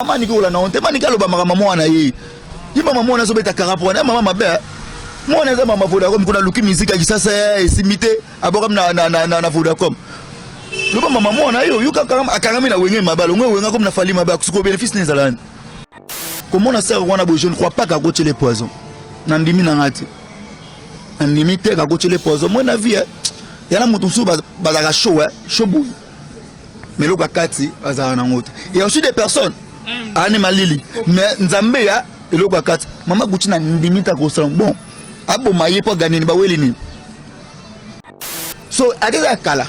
Maman Nicolas na honte, maman Nicolas ba maman na ye. Yima maman na so beta karapo na maman mabe. Moi na maman Vodacom kuna luki musique ya kisasa esimité abokam na Vodacom. Loba maman na yo yuka akangami na wenge mabalo ngwe wenga comme na fali mabe kusuko bénéfice nezalani. Comment on a ça je ne crois pas qu'à goûter les poisons. Nandimi na ngati. Nandimi te qu'à goûter les poisons. Moi na vie il y a mutu sou bazaka show show bou. Mais lo kakati bazaka na ngote. Il y a aussi des personnes anima lili mais nzambe ya lo kakati mama guti na ndimi ta ko sala bon. Abo maye po ganini ba weli ni. So adeza kala.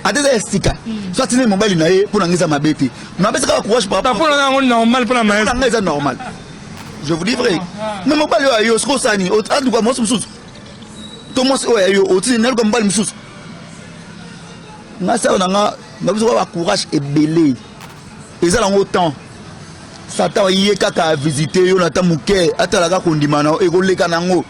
Adeza estika. Soit tini mobile na ye pour nangisa mabeti. Na besa ka courage par rapport. Pour normal pour la main. C'est normal. Je vous dis vrai. Mais mobile yo sko sani au en tout cas moi sous. Thomas yo au tini nel ko mobile sous. Na sa na nga babiso ba courage et belé. Ezala autant. Satan yé kaka visiter yo na ta muke atala ka kondima na ekoleka nango.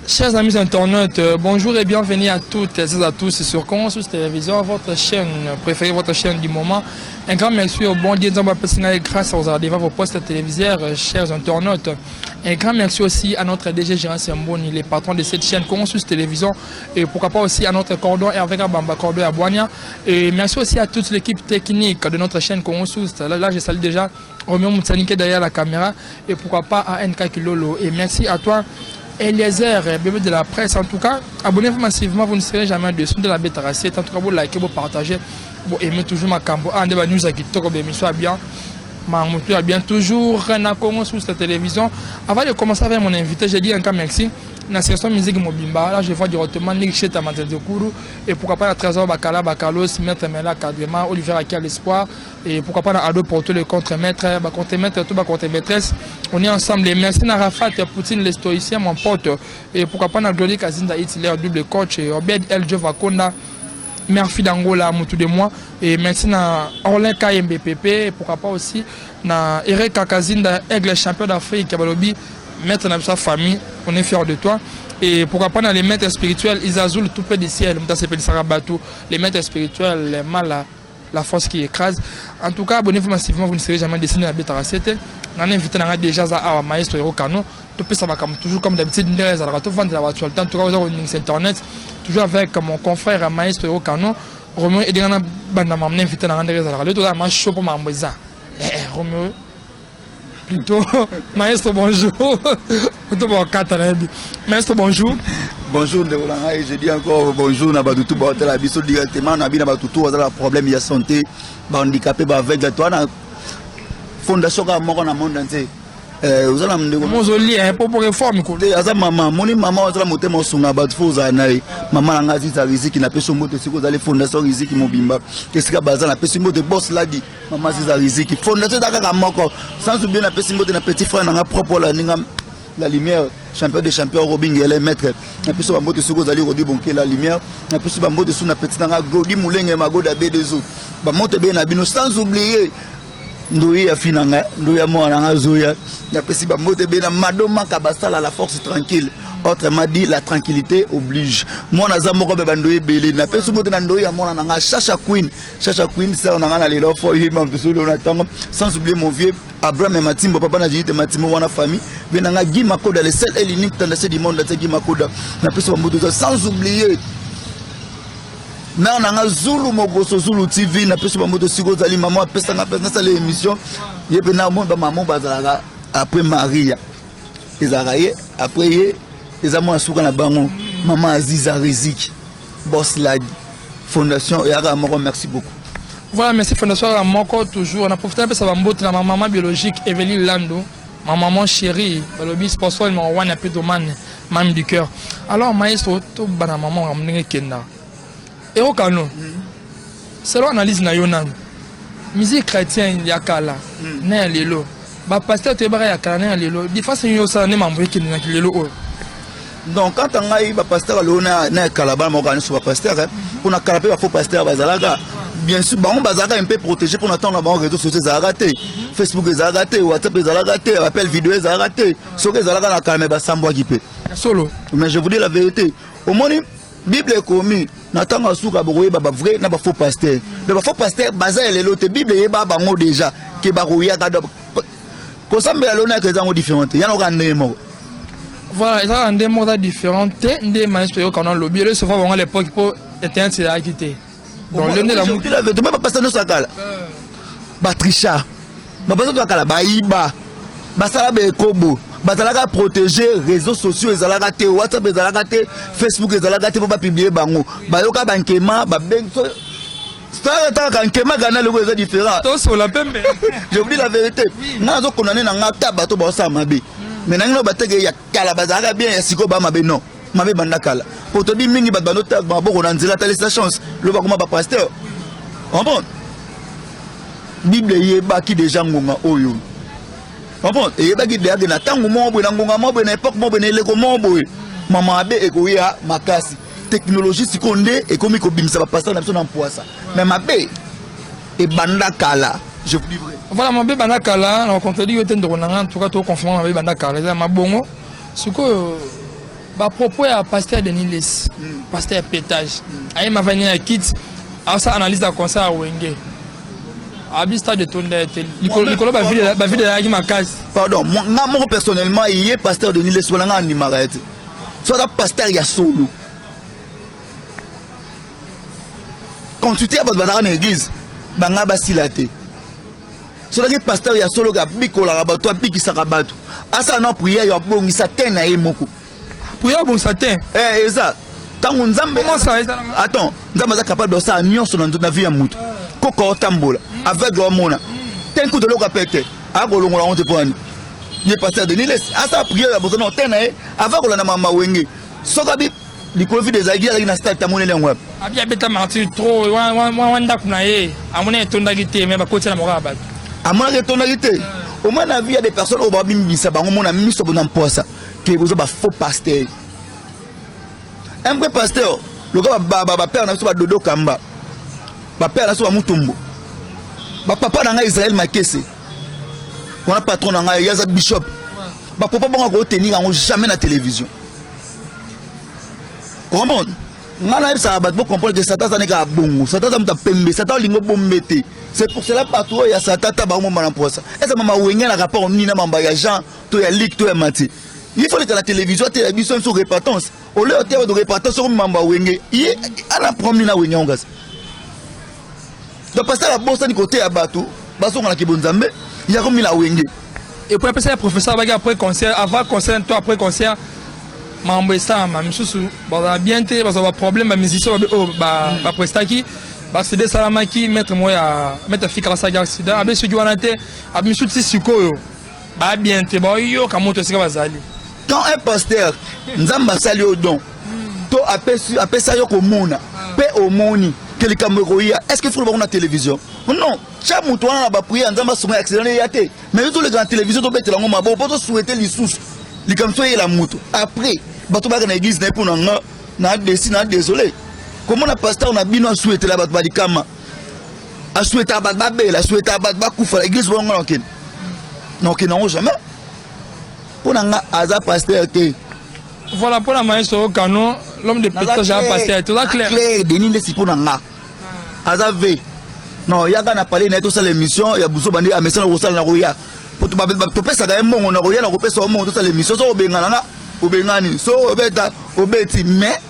Chers amis internautes, bonjour et bienvenue à toutes et à tous sur Consus Télévision, votre chaîne préférée, votre chaîne du moment. Un grand merci au bon Dieu grâce aux adhérents vos postes téléviseurs, chers internautes. Un grand merci aussi à notre DG Gérard Semboni, les patrons de cette chaîne Consus Télévision, et pourquoi pas aussi à notre cordon Hervé Bamba Cordon à Boigna. Et merci aussi à toute l'équipe technique de notre chaîne Consus. Là, je salue déjà Roméo Moutsanike derrière la caméra, et pourquoi pas à NK Kilolo. Et merci à toi, Eliezer, bébé de la presse. En tout cas, abonnez-vous massivement, vous ne serez jamais déçus de la bête raciste. En tout cas, vous likez, vous partagez, vous aimez toujours ma cambo. Ah, on news qui toque, mais soit bien. Mahmoud a bien toujours un Congo sur cette télévision. Avant de commencer avec mon invité, j'ai dit encore merci. Dans la session musique Mobimba, là je vois directement Nick Cheta de Kourou, et pourquoi pas la Trésor Bakala Bakalos, Maître Mela Kadrema, Olivier Akia l'Espoir, et pourquoi pas la Ado Porto le contre-maître, tout contre-maîtresse. On est ensemble. Et merci à Rafat Poutine, les stoïciens, mon pote, et pourquoi pas na Glody Kazinda Hitler, double coach, et Obed El Jovakonda. Merci d'Angola, tout de moi. Et merci à Orlin KMBPP, et pourquoi pas aussi à Eric Kazinda, Aigle champion d'Afrique, Kabalobi, maître de sa famille, on est fiers de toi. Et pourquoi pas dans les maîtres spirituels, Isazoul, tout près du ciel, les maîtres spirituels, les mal, la force qui écrase. En tout cas, abonnez-vous massivement, vous ne serez jamais dessiné à la bête racette. On a invité déjà à Maestro Hirokano. Tout peut savoir comme toujours, comme d'habitude, tout vendre la voiture. En tout cas, vous avez internet, toujours avec mon confrère Maestro Hirokano. Roméo et Dina Banda m'a invité à rendre les arrêts. Tout à l'heure, je pour m'embrouiller. Roméo. Plutôt, Maestro, bonjour. Maestro, bonjour. Bonjour, je dis encore bonjour. On a tout directement. On a bien tout le problème de santé, handicapé, avec la fondation qui a mort dans le monde entier. Vous allez me dire pour réforme. Maman, maman, vous allez me songa batfo zanaï. Maman, la ngasi za riziki na peso moto siko zali fondation riziki mobimba. Qu'est-ce que baza na peso moto boss là dit. Maman c'est za riziki. Fondation d'aka moko. Sans oublier na peso moto na petit frère na propre la ninga la lumière. Champion des champions Robin et les maîtres. Na peso ba moto siko zali rodi bonke la lumière. Na peso ba moto sou na petit na Godi Moulenge Magoda B2O. Ba moto be na bino sans oublier Ndoya Finanga, Ndoya Moana Zoya, Yapesiba Motebena, Madoma Kabasala, la force tranquille. Autrement dit, la tranquillité oblige. Moi, Nazamoko Bandoye Belé, n'a pas souvent Ndoya Moana, Chacha Queen, c'est on a les lois for him, sans oublier mon vieux Abraham et Matimbo, papa n'a dit Matimo, wana famille, Benanga Guy Makoda, les seuls et l'unique dans le du monde, Guy Makoda, n'a pas souvent sans oublier. Mais on a Zulu Mogoso Zulu TV, na peso bamoto siko zali maman pesa na pesa ça l'émission. Yebe na mon maman bazala après Maria. Ezaraye après ezamo asuka na bango maman Aziza Riziki. Boss Ladi. Fondation Yara Moko, merci beaucoup. Voilà, merci Fondation Yara Moko toujours. On a profité de ça bambote na maman biologique Evelyne Lando, ma maman chérie, le bis sponsor mon wana pedoman, même du cœur. Alors maestro to bana maman ramener Kenda. Hirokano, selon l'analyse na yonan, musique chrétienne ya kala na lelo ba pasteur te ba ya kala na lelo différence yo ça ne mambo ki na lelo o. Donc quand on a eu ba pasteur lona na kala ba mo kan sur pasteur pour na kala pe ba faux pasteur bazalaka bien sûr ba on bazalaka un peu protégé pour attendre ba réseaux sociaux za raté Facebook za raté WhatsApp za raté appel vidéo za raté so que za na kala me ba sambo ki pe solo. Mais je vous dis la vérité au moins Bible est commis n'attend suka boye ba vrai na ba faux pasteur mais ba faux pasteur baza lelo te Bible e ba bango déjà que ba roya ka ko sambe alona que zango différente ya no ka ndemo. Voilà, il y a des modes différents, des manières qu'on a lobby, le souvent on a l'époque pour éteindre ses activités. Donc le nez la mouille. Tu l'as vu, tu m'as pas passé nos sakala. Batricha, ma passé nos sakala, baïba, basala bekobo, batalaka protéger réseaux sociaux, les alagate, WhatsApp, les alagate, Facebook, les alagate pour pas publier bango. Bayoka bankema, babeng. Ça kankema gana le réseau différent. Je vous dis la vérité. Moi, je connais un acte bateau bossa mabe. Mais nous batege ya kala bazaka bien ya siko ba mabe non mabe banda kala pour te dire mingi batbano ta ba boko na nzela tali sa chance le ba kuma ba pasteur comprends Bible yeba ki déjà ngonga oyo comprends yeba ki déjà na tangu mo bo na ngonga mo bo na époque mo bo na leko mo bo mama abe ekoya makasi technologie sikonde ekomi ko bimisa ba pasteur na biso na mpoasa mais mabe e banda kala. Je vous dis vrai. Voilà, mon bébé Banakala, on contredit que tu en tout cas, tu confirmes mon bébé Banakala. C'est ma bongo. Ce que ma propos est à pasteur de Niles, pasteur pétage. Aïe m'a venu à Kit, à sa analyse d'un concert à Wenge. À Bista de ton Nicolas va vide la ma case. Pardon, moi personnellement, il est pasteur de Niles, soit un nimarette. Soit un pasteur, il y a solo. Quand tu t'es à votre église, banga basilate. So le pasteur ya solo ga biko la rabato biki sakabato asa na prière ya bongi satin na emoko prière bon satin ça tangu nzambe comment ça attends nzambe za capable de ça nyonso na vie ya mutu koko tambola avec le mona tenku de loka pete agolongola on te prendre ni pasteur de Niles asa prière ya bozono tena avec la na mama wenge soka bi likolo vi des aiguilles na stade tamone le ngwa abia beta martyr trop wanda kuna ye amone tonda gite mais ba kotia na moraba à mon tonalité au moins la vie a des personnes au babim bisa bango mona miso bona mposa que vous ba faux pasteur un vrai pasteur le gars ba père na so ba dodo kamba ba père na so ba mutumbo ba papa na nga Israël Makese on a patron na nga Yaza Bishop ba papa bon ko tenir en jamais na télévision comment ngana ça ba comprendre que Satan n'est ka bongo Satan ça mta pembe Satan lingo bombete. C'est pour cela partout il y a Satan ba mo mana posa eza mama wenya na rapport ni na mamba ya Jean to ya Lick to ya Mati il faut que la télévision télévision sur répétence au lieu de répétence sur mamba wenge il ana promis na wenya ngas donc parce que la bossa du côté ya bato baso ngala kibonzambe il y a comme la wenge et pour passer le professeur baga après concert avant concert toi après concert mambo ça même chose ba bien té parce que problème ba musicien ba prestaki ba c'est des salamaki mettre moi à mettre fikra sa accident abe ce qui wanate abe suti sikoyo ba bien té ba yo kamoto sika bazali quand un pasteur nzamba sali au don to apé ça yo ko mona pe au moni que les caméroïa est-ce qu'il faut voir na télévision non chaque mutu wana ba prier nzamba songa accident yaté mais tout les grands télévision to betela ngoma bo to souhaiter les sous les comme ça la mutu après bato ba na église na pour na désolé comment la pasteur na bino souhaiter la bato ba dikama a souhaiter ba babela souhaiter ba kufa l'église bongo na non que non jamais pour nga aza pasteur te voilà pour la maestro canon l'homme de pétage a pasteur tout ça clair Denis les pour nga aza ve non yaga na parler na tout ça l'émission ya buso bandi a message na rosal na roya pour to pesa ga mbongo na roya na ko pesa mbongo tout ça l'émission so obengana nga obengani so obeta obeti mais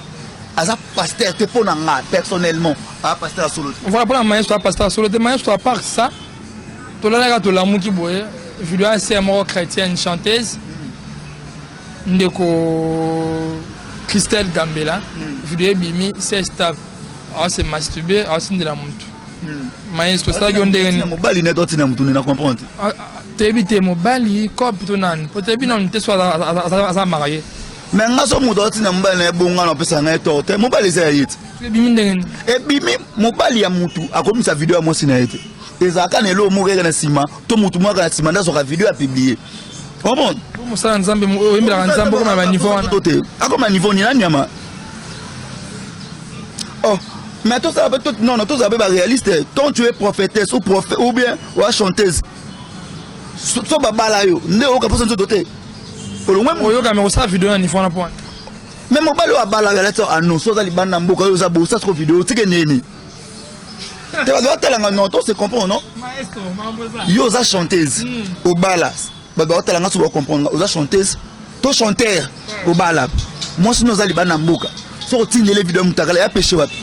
aza pasteur te pour nga personnellement a pasteur solo voilà pour la maestro pasteur solo te maestro à part ça to la to la muki boye vidéo assez mort chrétienne chanteuse ndeko Christelle Gambela vidéo bimi c'est stable c'est masturbé c'est de la mutu maestro ça yonde mobali ne dotina mutu na comprendre tebite mobali ko plutôt nan peut-être non te soit à marié mais nga so mutu dotina mobali na bonga na pesa na torte mobali za yit bimi ndenge e bimi mobali ya mutu akomisa vidéo ya mosi na yete ezaka na elo moko na sima to mutu moko na sima ndazo ka video a publier bon Moussa Nzambe oyembela Nzambe comme à niveau akoma niveau ni nani ama oh mais tout ça non tout ça pas réaliste quand tu es prophétesse ou prophète ou bien ou chanteuse so babala yo ne o ka posa nzo doté pour le moins oyo ka me ça vidéo na niveau na point même mobali wa bala la to anu so za libanda mboka yo za bosa so vidéo tike nini te va tala non to se comprend non maestro mamboza yo za chanteuse au bala ba tala nga so ba comprendre za chanteuse to chanteur au bala moi sinon za libanda mboka so tinde les vidéos mutakala ya péché wapi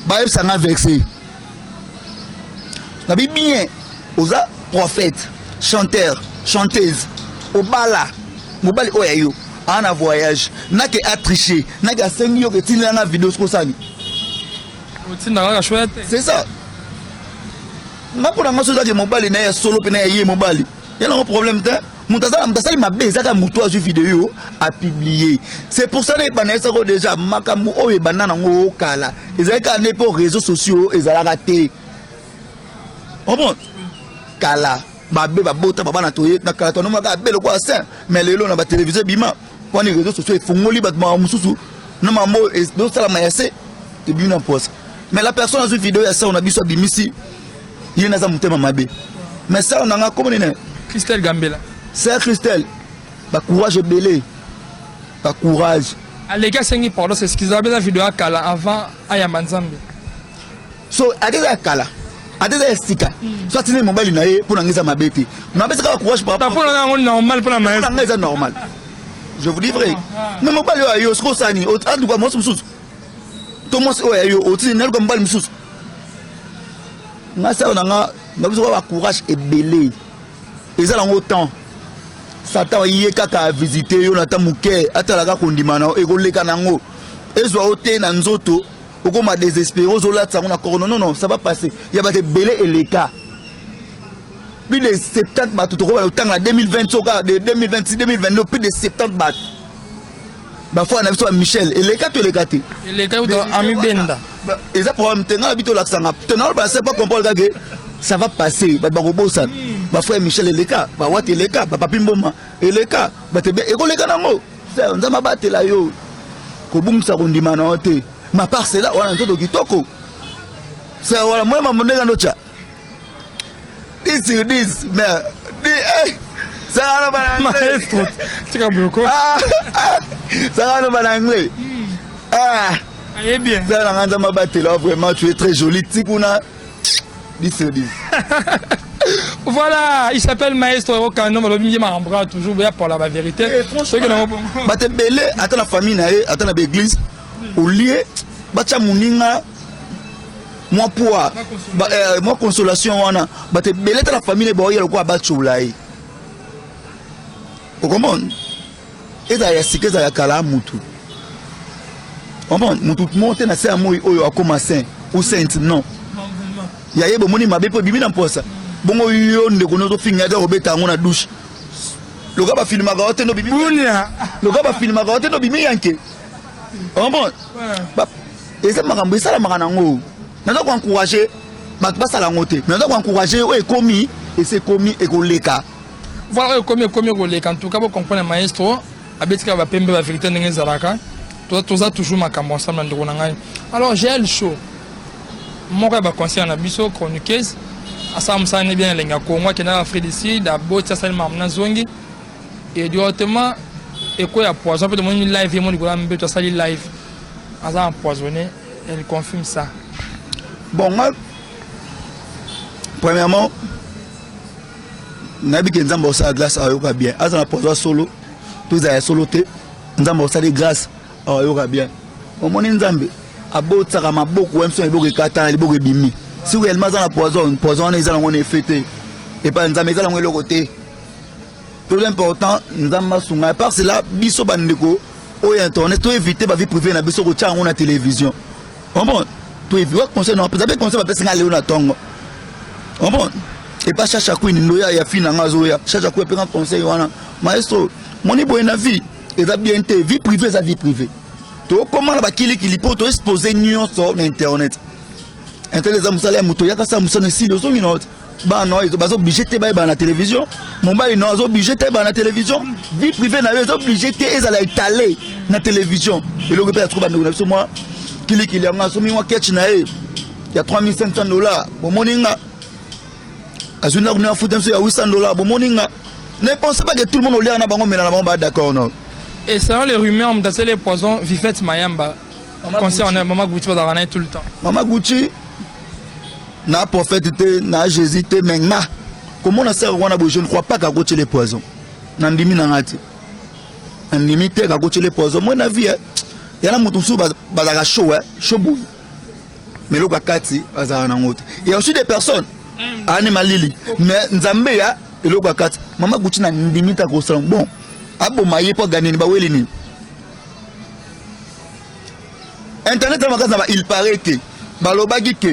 ba ça nga vexé na bien oza prophète chanteur chanteuse au bala mobali oya yo en voyage n'a que à tricher n'a qu'à 5 millions que tu n'as pas vidéo sur ça c'est ça n'a pas de chose que mobile n'a solo n'a yé mobile il y a un problème t'as mutazali mabe zaka muto azu vidéo à publier c'est pour ça les banesa ko déjà makamu o e banana ngo kala ezaka ne pour réseaux sociaux ezala raté bon kala mabe ba bota baba na toye na kala to no maka belo kwa saint mais lelo na ba télévision bima pour les réseaux sociaux fongoli ba mususu na mamo et do sala mayase te bina poste mais la personne a une vidéo ya ça on a biso bimisi yena za mutema mabe mais ça on a comme ne Christelle Gambela c'est Christelle ba courage belé ba courage les gars c'est pardon c'est ce qu'ils avaient la vidéo à kala avant Ayamba Nzambe so adeza kala adeza estika soit tu ne mobile na ye pour ngisa mabeti na besa ka courage par rapport à normal pour la maître c'est normal je vous dis vrai mais mobile yo sko sani en tout cas moi sous to mo yo oti na ko mobile sous na ça on a besoin de courage et belé ils ont autant Satan yé kaka visiter yo na ta muke atalaka kondimana ekoleka nango ezwa ote na nzoto okoma désespéré ozola tsango na corona non ça va passer il y a des belé et les cas plus de 70 bateaux to ko tanga 2020 soka de 2026 2029 plus de 70 bateaux ba fois na biso Michel et les cas to les gâté et les cas ami benda et ça problème tenga bito la sanga tenga ba c'est pas comprendre que ça va passer ba robosa ba frère Michel et les cas ba wati les cas ba papi mboma et les cas ba te e ko les cas nango ça on za batela yo ko bumsa ko ndima na ote ma part c'est là on nzoto kitoko c'est voilà moi ma mondenga nocha this mais ça va pas maestro tu as beaucoup ça va pas anglais eh bien ça la nganda ma batela vraiment tu es très jolie tikuna 10 voilà, il s'appelle Maestro Okano, mais m'a embras toujours bien pour la vérité. Bah t'es belé, attends la famille nae, attends l'église. Au lieu, bah t'as mouninga, moi poids, moi consolation wana. Bah t'es belé t'as la famille boy le quoi bah choulai. Au comment? Et d'ailleurs c'est que ça y a kala mutu. Comment mutu monte na c'est amour oyo akoma saint ou sainte non. Ya yebo moni mabepo bibi na posa. Bongo yo ndeko no finga da obeta ngona douche. Loka ba filma ga hote no bibi. Loka ba filma ga hote no bibi yanke. Bon. Ba eza makambo esala makana ngo. Nazo ko encourager ba sala ngote. Nazo ko encourager o ekomi et c'est commis et koleka. Voilà commis koleka en tout cas pour comprendre maestro abetika ba pembe ba vérité ndenge zaraka. Toi ça toujours makambo ensemble ndeko na ngai. Alors j'ai le show. Moi je conseille na biso chroniqueuse asa msane bien lenga Congo qui na Afrique du Sud d'abord ça ça mamna zongi et directement et quoi ya poison peut mon live mon gola mbeto ça live asa empoisonné elle confirme ça bon moi premièrement nabi ke nzambo sa glace ayoka bien asa na poison solo tous à solo te nzambo sa de grâce ayoka bien au moni nzambe abotaka maboko wemso eboko ekata liboko ebimi si réellement za na poison eza nango na fêté et pas nzambe eza nango eloko te plus important nzamba sunga par cela biso bandeko oyo internet to éviter ba vie privée na biso ko tia ngo na télévision bon to éviter conseil non peut être conseil ba pesa ngale na tongo bon et pas chacha queen ndoya ya fina ngazo ya chacha ko peka conseil wana maestro moni boy na vie eza bien te vie privée za vie privée to comment ba kili po to exposer nuance sur internet Internet za musala muto yaka sa musana si lozo minot. Ba non, ils sont obligés de te la télévision. Mon bail non, ils sont obligés de te la télévision. Vie privée, ils sont obligés de te étaler la télévision. Et le gars trouve un moi qu'il y a un somme moi catch nae. Il y a $3,500. Bon moninga. Azuna on a foutu un $800. Bon moninga. Ne pensez pas que tout le monde au l'air na bango mais na bango d'accord non. Et selon les rumeurs, on a les poisons Vivette Mayamba. Concernant Maman Gucci dans la tout le temps. Maman Gucci na prophète na Jésus te menga. Comment on a ça je ne crois pas qu'à goûter les poisons. Nandimi nangati. Nandimi te qu'à goûter les poisons. Moi na vie il y a mutu sou bazaka show show bou. Mais le kakati bazaka nangote. Il y a aussi des personnes animalili mais nzambe ya le kakati. Maman Gucci na ndimi ta ko sang bon. Abo maye po gagner ba weli ni. Internet il paraît que balobagi que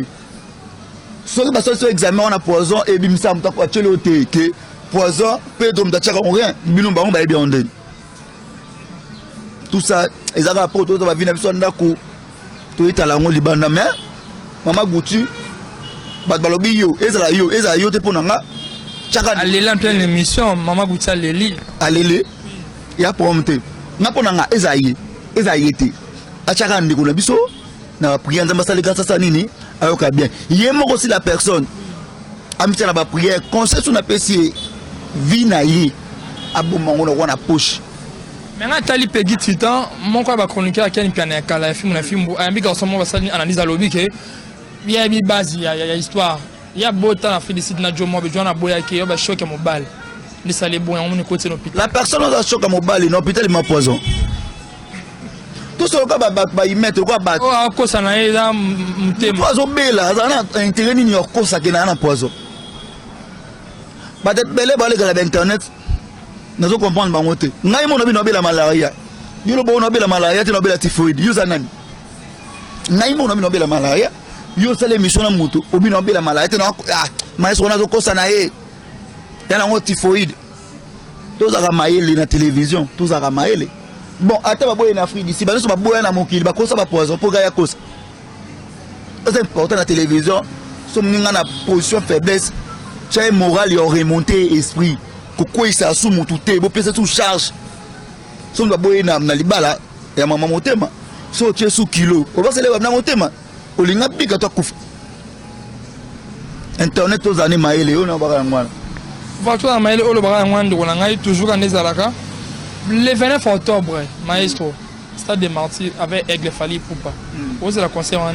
si on a examen on a poison et bimisa mta kwa chele ote que poison Pedro mtachaka rien bino ba on ba bien ondé tout ça ils avaient rapport tout ça va venir biso ndako to itala ngo libanda mais Mama Gucci balobi yo ezala te ponanga chaka aller en pleine émission Mama Gucci alleli ya pomte na ponanga ezayi te achaka ndiko na biso na prière nzamba sala grâce à nini ayoka bien yemo aussi la personne amitié na ba prière conseil sur na pesi vie na yi abomango na na poche maintenant tali pegi titan mon quoi ba chroniqueur qui a une kala film na film ambi garçon mo basali analyse à lobby que bien bi base ya histoire ya bota na félicite na jomo be jona boya ke yo ba choc à mobile les salé bon on côté l'hôpital la personne a choc à mobile l'hôpital il poison tout ce que va y mettre quoi battre oh quoi ça na eza mutema poison bela ça na intérêt ni ko ça que na poison peut-être belé ba le internet nous comprendre bango te ngai mo no bino bela malaria yo lo bo no bela malaria te no bela typhoid yo zanani ngai mo no bino bela malaria yo sale mission na mutu obino bela malaria te no maestro na zo kosa na ye yana ngo typhoid to za maele na télévision to za maele bon ata ba boye na Afrique d'ici ba so ba boye na mokili ba kosa ba poison pour gaya kosa c'est important la télévision so mninga na position faiblesse chez moral et remonter esprit pourquoi ça sous mon tout bo pesa sous charge so ba boye na libala ya mama motema so tu sous kilo on va se lever na motema olinga pika to kufa internet to zane maele on ba ngwana voiture na maele olo ba ngwana ndiko ngai toujours en ezalaka le 29 octobre, maestro, Stade des Martyrs avec Aigle Fali Poupa. Vous la conseil en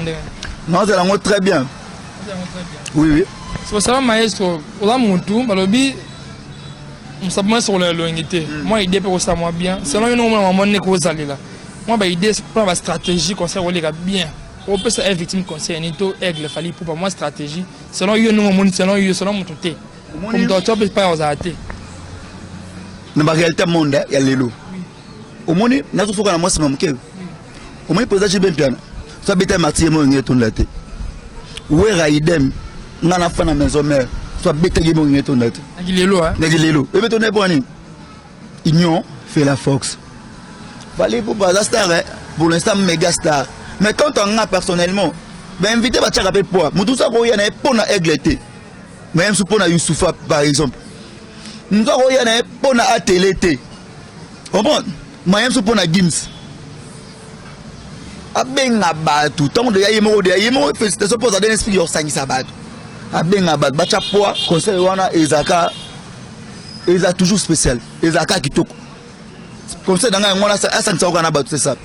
non, c'est la très bien. Oui. C'est pour ça, maestro, on a mon tour, mais on s'appuie sur la loyauté. Moi, l'idée pour ça, moi bien. Selon une moment, on est cause là. Moi, l'idée, c'est pour la stratégie, conseil, on est bien. On peut se victime conseil, Nito, Aigle Fali Poupa. Moi, stratégie. Selon une moment, selon mon touté. Comme d'autres, on peut pas aux arrêter. Na réalité monde ya lelo omoni nazo foka na mwasi mamke omoni pozaji bempiana so beta martier mo ngeto ndate we raidem ngana fana maison mère so beta gi mo ngeto ndate ngilelo ebe to ne boni union fait la force fallait pour pas star pour l'instant méga star mais quand on a personnellement ben invité ba tchaka pe poa mutu sa ko yana pona aiglete même sous pona Youssoufa par exemple nous avons eu pour la télé. Comprends? Moi-même, je suis pour la Gims. Abenga batu. Tant de yémo de yémo, c'est suppose à donner esprit au sang sabat. Abenga batu. Bacha poa, conseil wana ezaka. Eza toujours spécial. Ezaka kitoko. Conseil danga ngona sa sang sa batu c'est ça.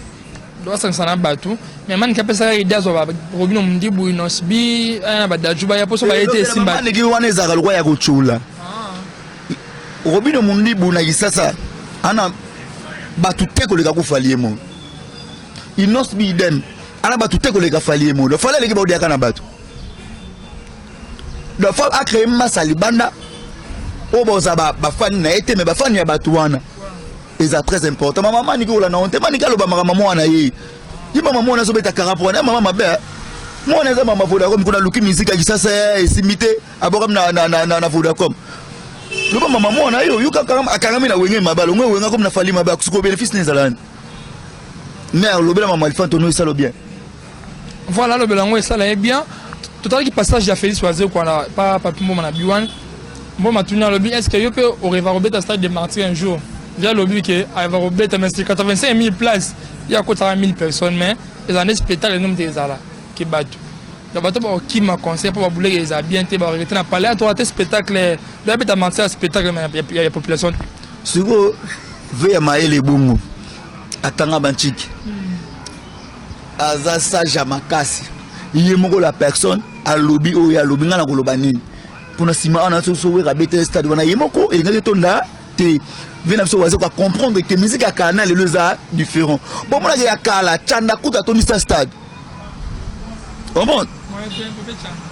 Do sang sa batu. Mais man kapesa ça idée zo ba robino mdibu inosbi ana badajuba ya poso ba été simba. Man ngi wana ezaka lokwa ya kuchula. Robino mundibu na gisasa ana batu teko leka kufalie mo inos bi dem ana batu teko leka falie mo do fala leki ba odiaka na batu do fa a créer massa libanda o boza ba fani na ete me ba fani ya batu wana eza très important mama ni ko la na onte mani kalo ba mama mwana ye yiba mama mwana so beta karapo na mama mabe mwana za mama Vodacom kuna luki musique gisasa esimite abokam na Vodacom le bon maman on a eu akangami na wenge mabalo ngwe wenga comme na fali mabalo kusuko bénéfice nezalani mais le bela maman il fait tourner ça le bien voilà le belango ça là est bien tout à l'heure qui passage à Félix Oiseau quoi là pas Pimbo Manabiwan bon ma tourner lobby est-ce que yo peut au Revarobet à stade de martyr un jour via lobby que Revarobet mais c'est 85 000 places il y a quoi 1000 personnes mais les années spectacle le nombre des là qui battent le bateau qui m'a conseillé pour bouler les a bien été arrêter na parler à toi spectacle là peut martyr spectacle mais il y a la population siko veya maele bongo atanga banchiki aza sage makasi yemoko la personne a lobby o ya lobby ngana koloba nini pour na sima on a so wera bete stade wana yemoko et ngaki tonda te vena so wazo comprendre que musique à canal les za différent bon mona ya kala chanda kuta toni sa stade au monde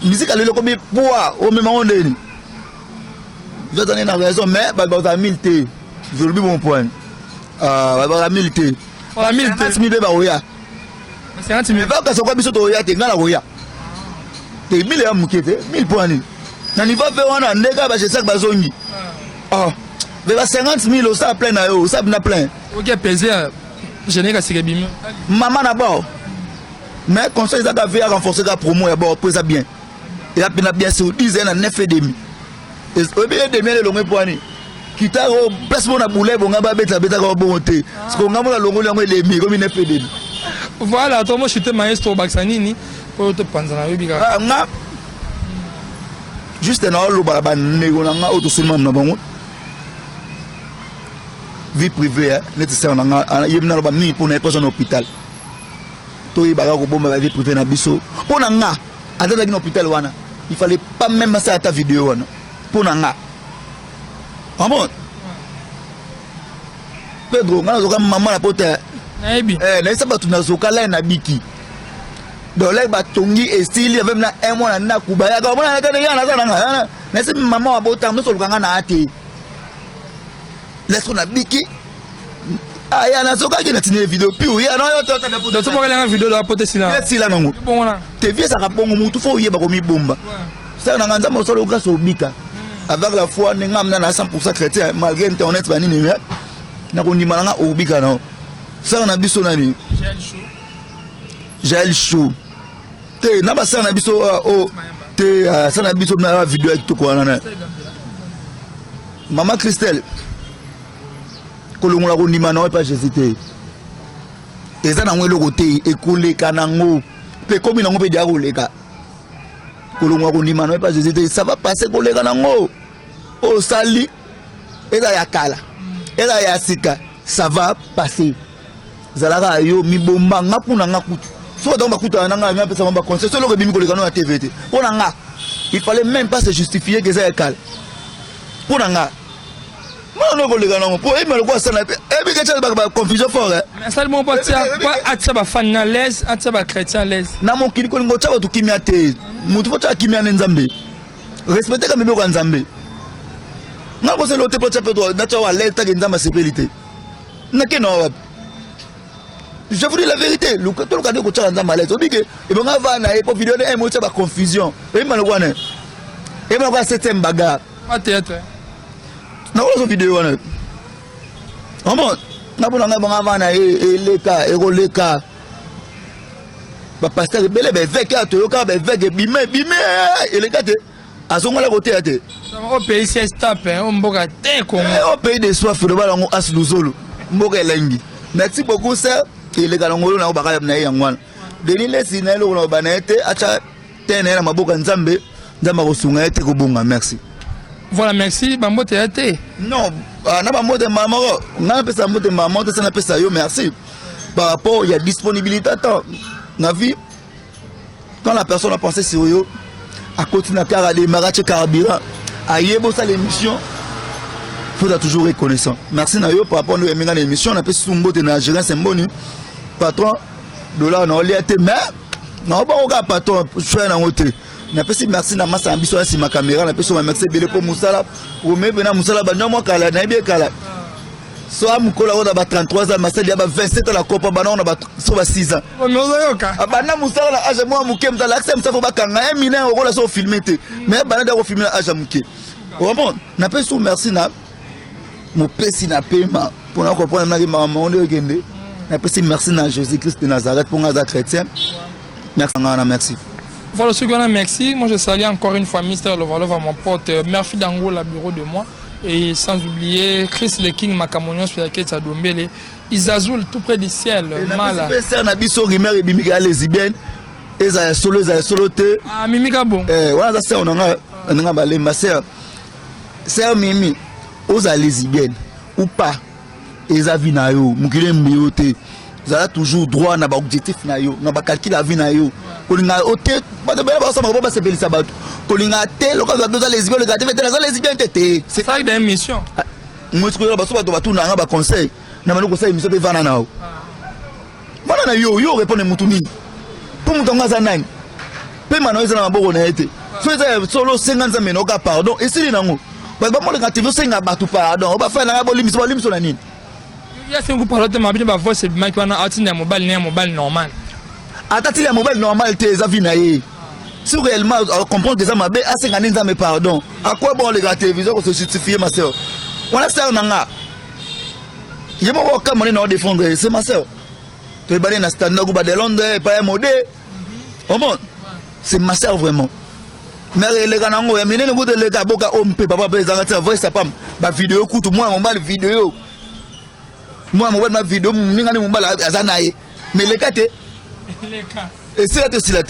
musique à lelo comme poids au même moment ndeni je donne na raison mais ba ba 1000 te je le bon point ba ba 1000 te voilà 1000 te 1000 ba oya 50 000 va ka so kwa biso to oya te ngala oya te 1000 ya mukete 1000 points ni na niveau pe wana ndeka ba chesak bazongi mais ba 50 000 au ça plein na yo ça na plein OK plaisir je n'ai qu'à se bim maman na bord mais conseil ça va renforcer la promo ya bord pour ça bien et a bien sur 10 ans 9 et demi et au bien demi le long point ni kitaro place bona boule bonga ba beta ko bonté parce que ngamo la longo lango le mi comme 9 et demi voilà toi moi je suis maestro Baksanini pour te penser na bika nga juste na lo ba nego na nga auto seulement na bango vie privée nécessaire na nga yebna lo ba mi pour na personne hôpital to yi ba ko bomba vie privée na biso pour na nga atata na hôpital wana il fallait pas même ça ta vidéo wana pour na nga bon Pedro nga zo ka maman la pote naibi na ça ba tuna zo kala na biki dolek ba tongi estili avec na un mois na kubaya ka mona na kana na sana na se maman wa bota mso lukanga na ate laisse na biki aya na soka ki na tine vidéo piu ya no yo to ta de to mo la vidéo la pote sila sila nango bon là te vie ça ka bongo mutu fo yeba ko mi bomba ça na nganza mo solo grâce au bika avec la foi ni ngamna na 100% chrétien malgré internet ba nini na ko ndima nga o bika na ça na biso nani gel chaud te na ba ça na biso o te ça na biso na vidéo avec to ko na maman Christelle kolongola ko ndima na pas j'hésité et ça na ngwe lokote ekole kanango pe komi na ngope dia ko leka kolongola ko ndima na pas j'hésité ça va passer ko leka nango o sali eza ya kala eza ya sika ça va passer zalaka yo mi bomba ngapuna ngakutu so donc bakuta na nga pesa mamba conseil solo ko bimi ko leka no TVT pona nga il fallait même pas se justifier que ça ya kala pona nga non ko leka no po e me ko sana e bi ke tshaba ba confusion fort mais ça le mon pas atsa ba fan na les atsa ba chrétien les na mon kili ko ngo tshaba to kimia te mutu fo tshaba kimia nzambe respecter ka mebe ko nzambe na ko se lo te po tshaba to na tshaba le ta ke nzamba sécurité na ke no je vous dis la vérité le tout le cas de ko tshaba nzamba le to bi ke e bonga va na e po vidéo de e mo tshaba confusion e ma le ko na e ma ko 7e bagarre peut-être na ko vidéo wana bon na bona nga bonga va na e leka e ko leka ba pasteur bele be veka to yoka be veke bime e leka te azongola côté ate au pays c'est stop on mboka te ko au pays de soif de balango asluzolo mboka elengi merci beaucoup sir et les galongolo na obaka na yangwana deni lesi na lo na banete acha tene na maboka nzambe nzamba ko sunga ete ko bonga merci. Voilà, merci. Bambo te. Non, na bambo de maman, na pesa mbo de maman, ça na pesa yo merci. Par rapport il y a disponibilité temps. Na vie quand la personne a pensé sur yo à continuer à faire des marache carburant, à yebo ça l'émission. Faut toujours reconnaissant. Merci na yo par rapport à l'émission, on a pesa sumbo de na gérant c'est bon patron dollar na oliate mais na ba oka patron choix na ngote. Na pesi merci na masa ambition ya ma caméra na pesi merci bele po musala o mebe na musala ba nyamo kala na be kala so am kola oda ba 33 ans masali ya ba 27 ans la copa ba na ba so ba 6 ans o mezo yoka abana musala na age mo amuke mtala accès mtafo ba kanga e mina o kola so filmer te mais bana da ko filmer age amuke o bon na pesi merci na mo pesi na pema pour na comprendre na maman on de kende na pesi merci na Jésus Christ de Nazareth pour ngaza chrétien merci ngana merci. Voilà, ce qu'on merci. Moi, je salue encore une fois Mister Lovalova, mon pote, Murphy Dangola, bureau de moi. Et sans oublier Chris Le King, Makamonion, sur laquelle ça dombele. Isazoul, tout près du ciel. Mala. C'est un biso rimer et bimika lesbienne. Et ça solo te. Ah, Mimika bon. Voilà, ça on a balé ma sœur. C'est Mimi. Aux lesbiennes ou pas. Et ça vient à yo. Mukile mbiote. Vous avez toujours droit à l'objectif, à la calcul de la vie. Vous avez ôté, c'est ça une mission. Moi, je suis un conseil. Je suis un conseil. Je suis un il y a fait un parole de ma vie, ma voix c'est Mike Wana, atteindre mobile normal. Atteindre un mobile normal, t'es avinaï. Si réellement on comprend que ça m'a bien assez gagné dans mes pardons. À quoi bon les gars télévision pour se justifier ma soeur? On a ça on a. Il y a pas comme on est non défendre, c'est ma soeur. Tu es balé dans standard ou bas de Londres, pas un modèle. Au monde, c'est ma soeur vraiment. Mais les gars n'ont rien. Mais les gars les gars boka homme papa président voix ça pas. Ma vidéo coûte moi on mal vidéo. Moi, je ma vidéo, je vais mais les cas, et c'est là.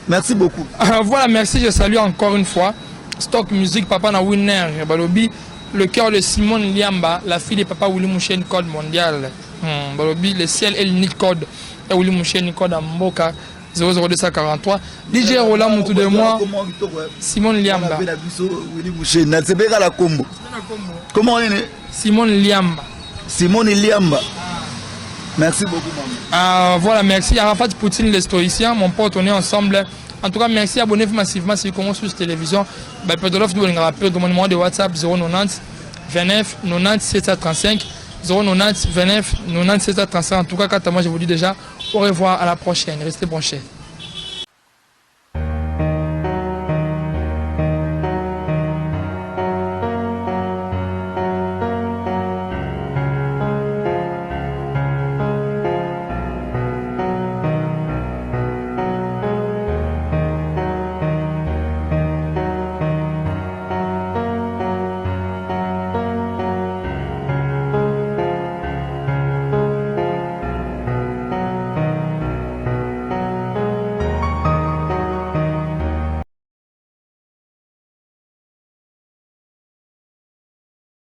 Merci beaucoup. Voilà, merci, je salue encore une fois. Stock Music, Papa na Winner, Balobi, le cœur de Simone Liamba, la fille de Papa Willy Mouchen, code mondial. Balobi, le ciel et le code. Et Willy Mouchen, code à Mboka, 00243. DJ Roland, tout de moi. Simone Liamba. Comment on est? Simone Liamba. Simone Liamba. Merci beaucoup, maman. Voilà, merci. Arafat Poutine, les stoïciens. Mon pote, on est ensemble. En tout cas, merci. Abonnez-vous massivement si vous commencez sur la télévision. Pedolof, nous, on rappelle le numéro de WhatsApp 090 29 90 735. 090 29 90 735. En tout cas, quant à moi, je vous dis déjà au revoir, à la prochaine. Restez branchés.